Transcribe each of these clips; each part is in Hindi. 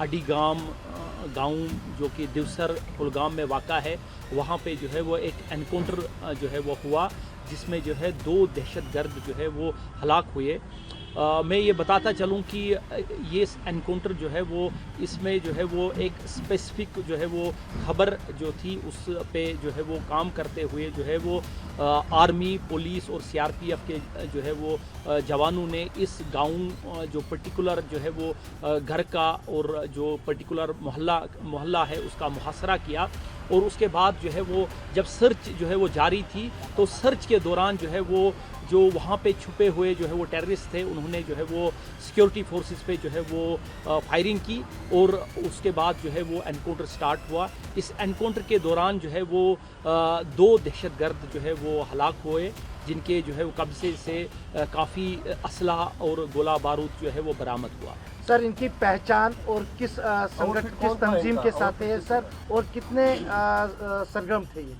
अडीगाम गांव जो कि दिवसर कुलगाम में वाक़ा है, वहाँ पे जो है वो एक एनकाउंटर जो है वो हुआ, जिसमें जो है 2 दहशतगर्द जो है वो हलाक हुए। मैं ये बताता चलूँ कि ये एनकाउंटर जो है वो इसमें जो है वो एक स्पेसिफिक जो है वो खबर जो थी उस पे जो है वो काम करते हुए जो है वो आर्मी, पुलिस और सीआरपीएफ के जो है वो जवानों ने इस गांव जो पर्टिकुलर जो है वो घर का और जो पर्टिकुलर मोहल्ला है उसका मुहासरा किया। और उसके बाद जो है वो जब सर्च जो है वो जारी थी, तो सर्च के दौरान जो है वो जो वहाँ पे छुपे हुए जो है वो टेररिस्ट थे, उन्होंने जो है वो सिक्योरिटी फोर्सेस पे जो है वो फायरिंग की और उसके बाद जो है वो एनकाउंटर स्टार्ट हुआ। इस एनकाउंटर के दौरान जो है वो 2 दहशतगर्द जो है वो हलाक हुए, जिनके जो है वो कब्जे से काफ़ी असलहा और गोला बारूद जो है वो बरामद हुआ। सर, इनकी पहचान और किस संगठन, किस तंजीम के साथ है सर, और कितने सरगर्म थे ये?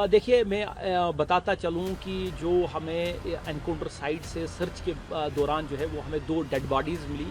देखिए, मैं बताता चलूँ कि जो हमें एनकाउंटर साइट से सर्च के दौरान जो है वो हमें 2 डेड बॉडीज़ मिली।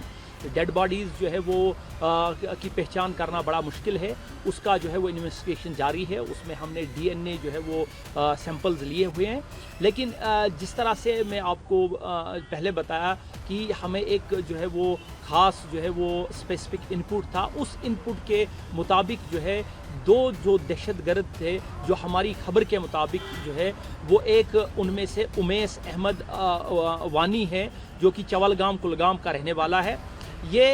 डेड बॉडीज़ जो है वो की पहचान करना बड़ा मुश्किल है, उसका जो है वो इन्वेस्टिगेशन जारी है। उसमें हमने डीएनए जो है वो सैंपल्स लिए हुए हैं। लेकिन जिस तरह से मैं आपको पहले बताया कि हमें एक जो है वो ख़ास जो है वो स्पेसिफिक इनपुट था, उस इनपुट के मुताबिक जो है 2 जो दहशतगर्द थे, जो हमारी खबर के मुताबिक जो है वो एक उनमें से उमेश अहमद वानी है, जो कि चवलगाम कुलगाम का रहने वाला है। ये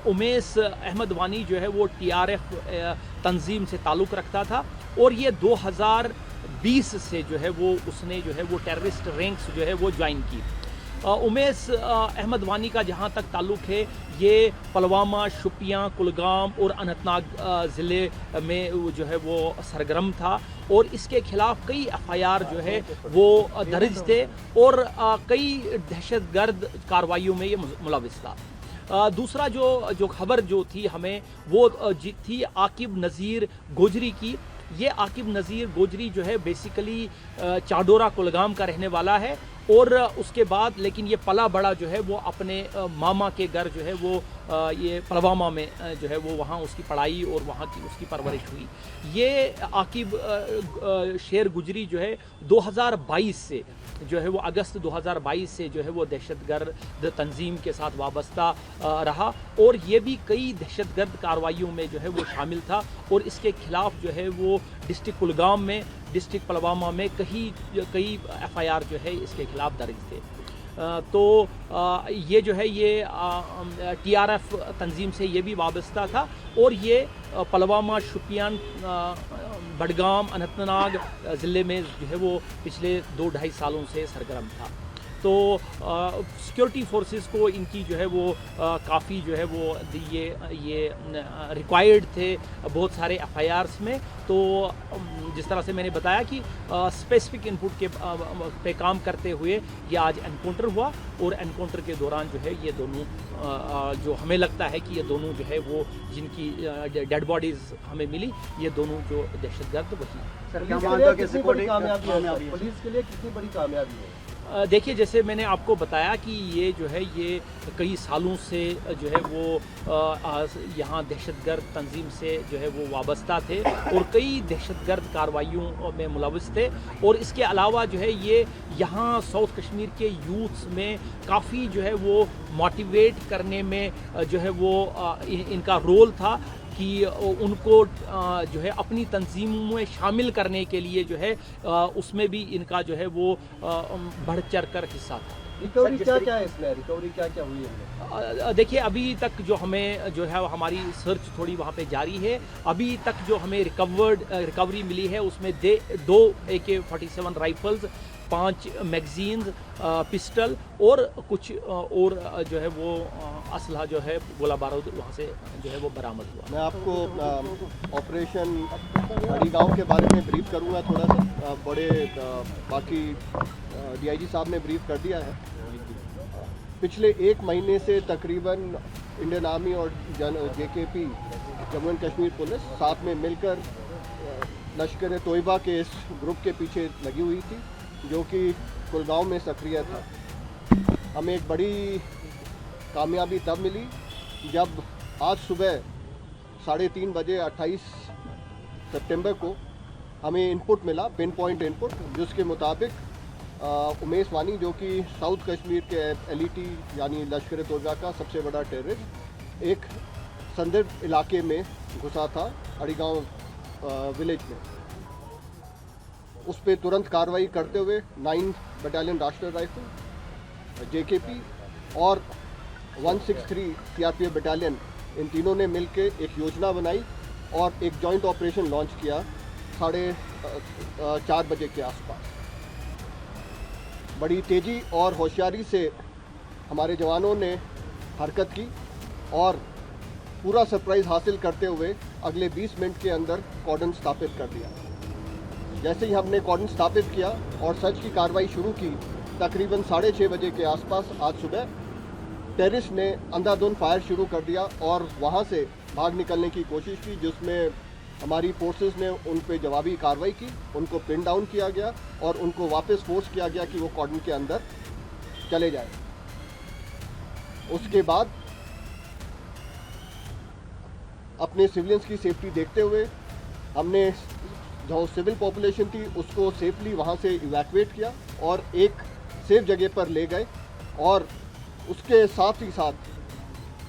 उमेश अहमद वानी जो है वो टीआरएफ तंजीम से ताल्लुक़ रखता था और ये 2020 से जो है वो उसने जो है वो टेररिस्ट रैंक्स जो है वो ज्वाइन की। उमेश अहमद वानी का जहाँ तक ताल्लुक़ है, ये पुलवामा, शोपियां, कुलगाम और अनंतनाग ज़िले में जो है वो सरगर्म था और इसके खिलाफ कई एफआईआर जो है वो दर्ज थे और कई दहशतगर्द कार्रवाइयों में ये मुलविस था। दूसरा जो खबर जो थी हमें वो थी आकिब नज़ीर गोजरी की। ये आकिब नज़ीर गोजरी जो है बेसिकली चाडोरा कुलगाम का रहने वाला है और उसके बाद लेकिन ये पला बड़ा जो है वो अपने मामा के घर जो है वो ये पुलवामा में जो है वो वहाँ उसकी पढ़ाई और वहाँ की उसकी परवरिश हुई। ये आकिब शेर गुजरी जो है 2022 से जो है वो अगस्त 2022 से जो है वो दहशतगर्द तंजीम के साथ वाबस्ता रहा और ये भी कई दहशतगर्द कार्रवाइयों में जो है वो शामिल था और इसके खिलाफ जो है वो डिस्ट्रिक्ट कुलगाम में, डिस्ट्रिक्ट पुलवामा में कई एफआईआर जो है इसके खिलाफ दर्ज थे। तो ये जो है ये टीआरएफ तंजीम से ये भी वाबस्ता था और ये पुलवामा, शोपियान, बडगाम, अनंतनाग ज़िले में जो है वो पिछले 2-2.5 सालों से सरगर्म था। तो सिक्योरिटी फोर्सेस को इनकी जो है वो काफ़ी जो है वो ये रिक्वायर्ड थे बहुत सारे एफआईआर्स में। तो जिस तरह से मैंने बताया कि स्पेसिफिक इनपुट के पे काम करते हुए ये आज एनकाउंटर हुआ और एनकाउंटर के दौरान जो है ये दोनों जो हमें लगता है कि ये दोनों जो है वो जिनकी डेड बॉडीज़ हमें मिली, ये दोनों जो दहशतगर्द वही हैं। सर, क्या मानते हो कि पुलिस के लिए कितनी बड़ी कामयाबी है? देखिए, जैसे मैंने आपको बताया कि ये जो है ये कई सालों से जो है वो यहाँ दहशतगर्द तंजीम से जो है वो वाबस्ता थे और कई दहशतगर्द कार्रवाइयों में मुलविस थे और इसके अलावा जो है ये यहाँ साउथ कश्मीर के यूथ्स में काफ़ी जो है वो मोटिवेट करने में जो है वो इनका रोल था कि उनको जो है अपनी तंजीमों में शामिल करने के लिए जो है उसमें भी इनका जो है वो बढ़ चढ़ कर हिस्सा था। रिकवरी क्या है इसमें? रिकवरी क्या हुई है? देखिए, अभी तक जो हमें जो है हमारी सर्च थोड़ी वहाँ पे जारी है। अभी तक जो हमें रिकवरी मिली है उसमें 2 AK-47 राइफल्स, 5 मैगजीन्स, पिस्टल और कुछ और जो है वो असलहा जो है गोला बारूद वहाँ से जो है वो बरामद हुआ। मैं आपको ऑपरेशन अडीगाम के बारे में ब्रीफ करूँगा थोड़ा सा। बड़े बाकी डीआईजी साहब ने ब्रीफ कर दिया है। पिछले 1 महीने से तकरीबन इंडियन आर्मी और JKP Jammu and Kashmir police साथ में मिलकर लश्कर तोयबा के इस ग्रुप के पीछे लगी हुई थी जो कि कुलगांव में सक्रिय था। हमें एक बड़ी कामयाबी तब मिली जब आज सुबह 3:30 बजे 28 सितंबर को हमें इनपुट मिला, पिन पॉइंट इनपुट, जिसके मुताबिक उमेश वानी जो कि साउथ कश्मीर के LET यानी लश्कर तोयबा का सबसे बड़ा टेररिस्ट एक संदिग्ध इलाके में घुसा था अड़ीगांव विलेज में। उस पर तुरंत कार्रवाई करते हुए 9 बटालियन राष्ट्रीय राइफल, JKP और 163 CRPF बटालियन, इन तीनों ने मिलकर एक योजना बनाई और एक जॉइंट ऑपरेशन लॉन्च किया 4:30 बजे के आसपास। बड़ी तेज़ी और होशियारी से हमारे जवानों ने हरकत की और पूरा सरप्राइज़ हासिल करते हुए अगले 20 मिनट के अंदर कॉर्डन स्थापित कर दिया। जैसे ही हमने कॉर्डन स्थापित किया और सर्च की कार्रवाई शुरू की, तकरीबन 6:30 बजे के आसपास आज सुबह टेररिस्ट ने अंधाधुंध फायर शुरू कर दिया और वहां से भाग निकलने की कोशिश की, जिसमें हमारी फोर्सेस ने उन पे जवाबी कार्रवाई की, उनको पिन डाउन किया गया और उनको वापस फोर्स किया गया कि वो कॉर्डन के अंदर चले जाए। उसके बाद अपने सिविलियंस की सेफ्टी देखते हुए हमने जो सिविल पॉपुलेशन थी उसको सेफली वहाँ से इवैक्यूएट किया और एक सेफ जगह पर ले गए और उसके साथ ही साथ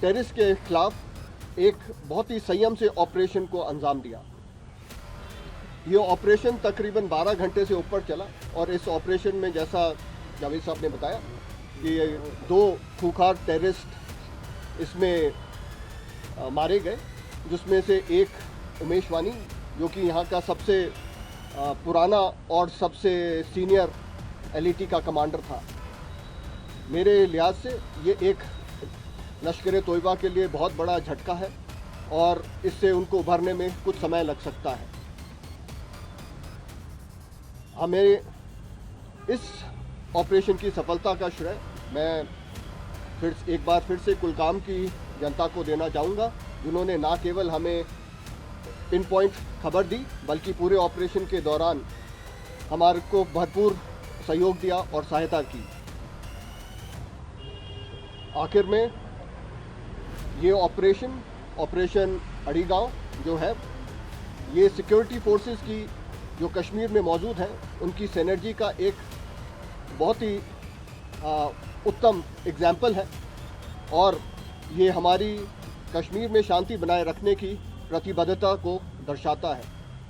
टेररिस्ट के खिलाफ एक बहुत ही संयम से ऑपरेशन को अंजाम दिया। ये ऑपरेशन तकरीबन 12 घंटे से ऊपर चला और इस ऑपरेशन में, जैसा जावेद साहब ने बताया, कि 2 खूंखार टेररिस्ट इसमें मारे गए, जिसमें से एक उमेश वानी जो कि यहाँ का सबसे पुराना और सबसे सीनियर LET का कमांडर था। मेरे लिहाज से ये एक लश्कर तोयबा के लिए बहुत बड़ा झटका है और इससे उनको उभरने में कुछ समय लग सकता है। हमें इस ऑपरेशन की सफलता का श्रेय मैं एक बार फिर से कुलगाम की जनता को देना चाहूँगा, जिन्होंने ना केवल हमें पिन पॉइंट खबर दी बल्कि पूरे ऑपरेशन के दौरान हमारे को भरपूर सहयोग दिया और सहायता की। आखिर में ये ऑपरेशन अड़ीगांव जो है, ये सिक्योरिटी फोर्सेस की जो कश्मीर में मौजूद हैं उनकी सिनर्जी का एक बहुत ही उत्तम एग्जाम्पल है और ये हमारी कश्मीर में शांति बनाए रखने की प्रतिबद्धता को दर्शाता है।